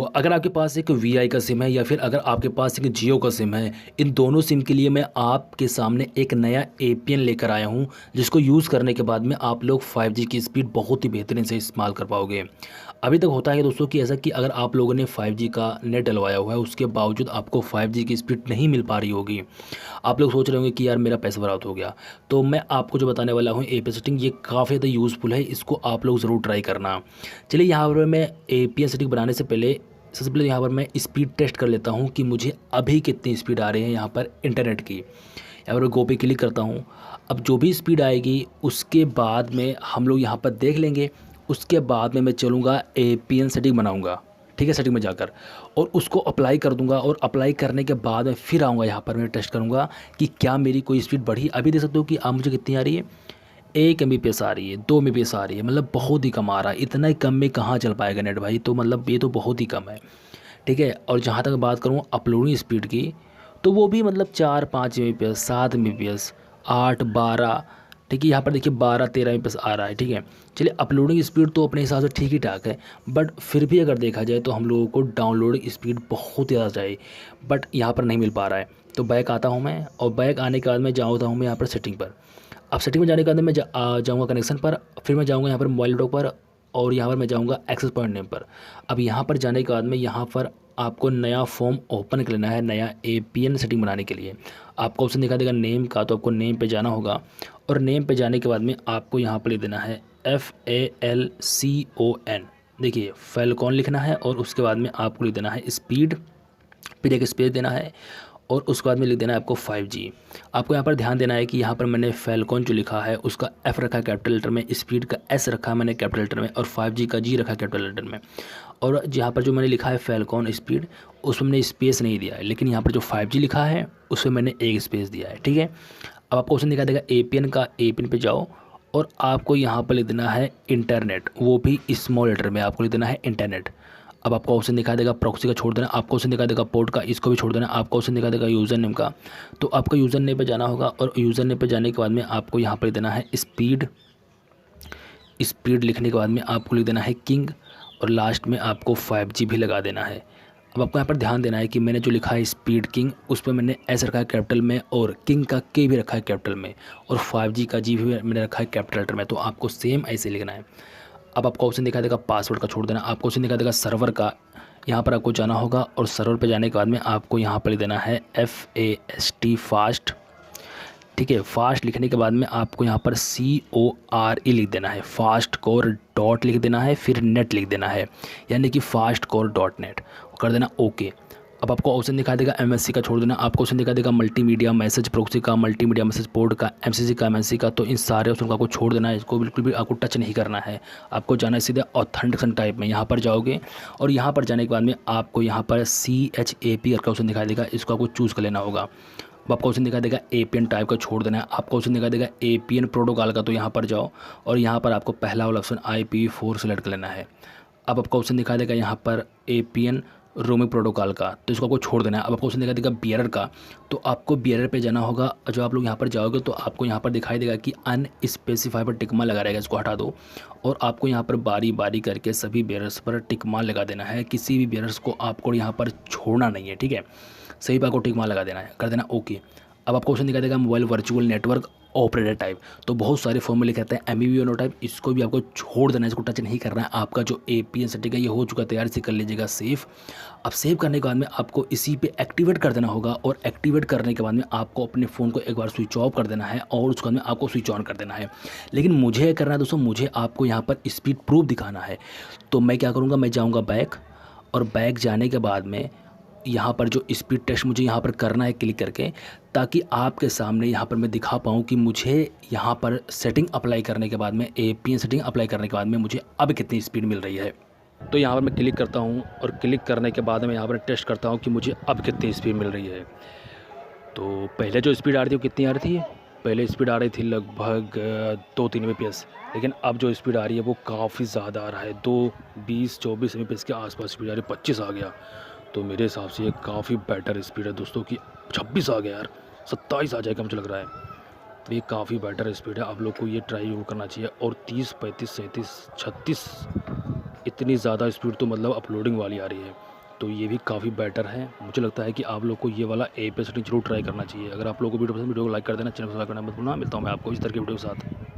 अगर आपके पास एक वीआई का सिम है या फिर अगर आपके पास एक जियो का सिम है, इन दोनों सिम के लिए मैं आपके सामने एक नया एपीएन लेकर आया हूं, जिसको यूज़ करने के बाद में आप लोग 5G की स्पीड बहुत ही बेहतरीन से इस्तेमाल कर पाओगे। अभी तक होता है दोस्तों कि ऐसा कि अगर आप लोगों ने 5G का नेट डलवाया हुआ है, उसके बावजूद आपको 5G की स्पीड नहीं मिल पा रही होगी। आप लोग सोच रहे होंगे कि यार मेरा पैसा बर्बाद हो गया। तो मैं आपको जो बताने वाला हूँ एपीएन सेटिंग, ये काफ़ी ज़्यादा यूज़फुल है, इसको आप लोग ज़रूर ट्राई करना। चलिए यहाँ पर मैं एपीएन सेटिंग बनाने से पहले सबसे पहले यहाँ पर मैं स्पीड टेस्ट कर लेता हूँ कि मुझे अभी कितनी स्पीड आ रही है यहाँ पर इंटरनेट की। यहाँ पर गो पे क्लिक करता हूँ। अब जो भी स्पीड आएगी उसके बाद में हम लोग यहाँ पर देख लेंगे। उसके बाद में मैं चलूँगा एपीएन सेटिंग बनाऊँगा, ठीक है, सेटिंग में जाकर और उसको अप्लाई कर दूँगा। और अप्लाई करने के बाद मैं फिर आऊँगा यहाँ पर, मैं टेस्ट करूँगा कि क्या मेरी कोई स्पीड बढ़ी। अभी देख सकते हो कि आप मुझे कितनी आ रही है, 1 MBPS आ रही है, 2 MBPS आ रही है, मतलब बहुत ही कम आ रहा है। इतना ही कम में कहाँ चल पाएगा नेट भाई, तो मतलब ये तो बहुत ही कम है, ठीक है। और जहाँ तक बात करूँ अपलोडिंग स्पीड की, तो वो भी मतलब 4-5 MBPS, 7 MBPS, 8, 12, ठीक है। यहाँ पर देखिए 12-13 MBPS आ रहा है, ठीक है। चलिए अपलोडिंग स्पीड तो अपने हिसाब से ठीक ही ठाक है, बट फिर भी अगर देखा जाए तो हम लोगों को डाउनलोडिंग स्पीड बहुत ज़्यादा चाहिए, बट यहाँ पर नहीं मिल पा रहा है। तो बैक आता हूँ मैं, और बैक आने के बाद में जाता हूँ मैं यहाँ पर सेटिंग पर। अब सेटिंग में जाने के बाद मैं जाऊँगा कनेक्शन पर, फिर मैं जाऊँगा यहाँ पर मोबाइल नेटवर्क पर, और यहाँ पर मैं जाऊँगा एक्सेस पॉइंट नेम पर। अब यहाँ पर जाने के बाद में यहाँ पर आपको नया फॉर्म ओपन कर लेना है, नया एपीएन सेटिंग बनाने के लिए। आपको ऑप्शन दिखा देगा नेम का, तो आपको नेम पे जाना होगा। और नेम पे जाने के बाद में आपको यहाँ पर लिख देना है FALCON, देखिए फैलकॉन लिखना है। और उसके बाद में आपको लिख देना है स्पीड, फिर एक स्पेस देना है, और उसके बाद में लिख देना है आपको 5G। आपको यहाँ पर ध्यान देना है कि यहाँ पर मैंने फैलकॉन जो लिखा है उसका F रखा है कैपिटल लेटर में, स्पीड का S रखा है मैंने कैपिटल लेटर में, और 5G का G रखा है कैपिटल लेटर में। और यहाँ पर जो मैंने लिखा है फैलकॉन स्पीड, उसमें मैंने स्पेस नहीं दिया है, लेकिन यहाँ पर जो 5G लिखा है उसमें मैंने एक स्पेस दिया है, ठीक है। अब आपको ऑप्शन दिखा देगा एपीएन का, एपीएन पे जाओ और आपको यहाँ पर लिख देना है इंटरनेट, वो भी स्मॉल लेटर में आपको लिख देना है इंटरनेट। अब आपको ऑप्शन दिखा देगा प्रॉक्सी का, छोड़ देना। आपको ऑप्शन दिखा देगा पोर्ट का, इसको भी छोड़ देना। आपको ऑप्शन दिखा देगा यूज़र नेम का, तो आपको यूज़र नेम पे जाना होगा। और यूज़र नेम पे जाने के बाद में आपको यहाँ पर देना है स्पीड। स्पीड लिखने के बाद में आपको लिख देना है किंग, और लास्ट में आपको 5G भी लगा देना है। अब आपको यहाँ पर ध्यान देना है कि मैंने जो लिखा है स्पीड किंग, उस पर मैंने एस रखा है कैपिटल में, और किंग का के भी रखा है कैपिटल में, और 5G का जी भी मैंने रखा है कैपिटल लेटर में। तो आपको सेम ऐसे लिखना है। अब आपको ऑप्शन दिखा देगा पासवर्ड का, छोड़ देना। आपको ऑप्शन दिखा देगा सर्वर का, यहाँ पर आपको जाना होगा। और सर्वर पर जाने के बाद में आपको यहाँ पर लिख देना है FAST फास्ट, ठीक है। फास्ट लिखने के बाद में आपको यहाँ पर CORE लिख देना है, फास्ट कोर डॉट लिख देना है, फिर नेट लिख देना है, यानी कि फास्ट कोर डॉट नेट कर देना ओके। अब आपको ऑप्शन दिखा देगा MSC का, छोड़ देना। आपको ऑप्शन दिखा देगा मल्टीमीडिया मैसेज प्रॉक्सी का, मल्टीमीडिया मैसेज पोर्ट का, MCC का, MNC का। तो इन सारे ऑप्शन को आपको छोड़ देना है, इसको बिल्कुल भी आपको टच नहीं करना है। आपको जाना है सीधे ऑथेंटिकेशन टाइप में, यहाँ पर जाओगे और यहाँ पर जाने के बाद में आपको यहाँ पर CHAP का ऑप्शन दिखाई देगा, इसको आपको चूज़ कर लेना होगा। अब आपको ऑप्शन दिखा देगा एपीएन टाइप का, छोड़ देना है। आपको ऑप्शन दिखा देगा एपीएन प्रोटोकॉल का, तो यहाँ पर जाओ और यहाँ पर आपको पहला वाला ऑप्शन IPv4 सेलेक्ट कर लेना है। अब आपको ऑप्शन दिखा देगा यहाँ पर एपीएन रोमिंग प्रोटोकॉल का, तो इसको आपको छोड़ देना है। अब आपको ऑप्शन दिखा देगा बियरर का, तो आपको बियरर पे जाना होगा। जब आप लोग यहाँ पर जाओगे तो आपको यहाँ पर दिखाई देगा कि अनस्पेसिफाई पर टिक मार्क लगा रहेगा, इसको हटा दो। और आपको यहाँ पर बारी बारी करके सभी बियरर्स पर टिक मार्क लगा देना है, किसी भी बियरर्स को आपको यहाँ पर छोड़ना नहीं है, ठीक है। सही पर आपको टिक मार्क लगा देना है, कर देना ओके। अब आपको ऑप्शन दिखा देगा mobile virtual network operator type, तो बहुत सारे फॉर्म में लिखा है MEVNO टाइप, इसको भी आपको छोड़ देना है, इसको टच नहीं करना है। आपका जो एपीएन सेटिंग है ये हो चुका है तैयार, इसे कर लीजिएगा सेव। अब सेव करने के बाद में आपको इसी पे एक्टिवेट कर देना होगा, और एक्टिवेट करने के बाद में आपको अपने फ़ोन को एक बार स्विच ऑफ कर देना है, और उसके बाद में आपको स्विच ऑन कर देना है। लेकिन मुझे क्या करना है दोस्तों, मुझे आपको यहाँ पर स्पीड प्रूफ दिखाना है। तो मैं क्या करूँगा, मैं जाऊँगा बैक, और बैक जाने के बाद में यहाँ पर जो स्पीड टेस्ट मुझे यहाँ पर करना है क्लिक करके, ताकि आपके सामने यहाँ पर मैं दिखा पाऊँ कि मुझे यहाँ पर सेटिंग अप्लाई करने के बाद में, एपीएन सेटिंग अप्लाई करने के बाद में मुझे अब कितनी स्पीड मिल रही है। तो यहाँ पर मैं क्लिक करता हूँ, और क्लिक करने के बाद मैं यहाँ पर टेस्ट करता हूँ कि मुझे अब कितनी स्पीड मिल रही है। तो पहले जो स्पीड आ रही थी वो कितनी आ रही थी, पहले स्पीड आ रही थी लगभग 2-3 MBPS, लेकिन अब जो स्पीड आ रही है वो काफ़ी ज़्यादा आ रहा है, 20-24 MBPS के आसपास स्पीड आ रही है, 25 आ गया। तो मेरे हिसाब से ये काफ़ी बेटर स्पीड है दोस्तों की। 26 आ गया यार, 27 आ जाएगा मुझे लग रहा है। तो ये काफ़ी बेटर स्पीड है, आप लोग को ये ट्राई जरूर करना चाहिए। और 30, 35, 37, 36 इतनी ज़्यादा स्पीड तो मतलब अपलोडिंग वाली आ रही है। तो ये भी काफ़ी बेटर है। मुझे लगता है कि आप लोग को ये वाला एआई पे सेटिंग जरूर ट्राई करना चाहिए। अगर आप लोगों को वीडियो पसंद, वीडियो को लाइक कर देना, चैनल को सब्सक्राइब करना मत भूलना। मिलता हूँ मैं आपको इस तरह की वीडियो के साथ।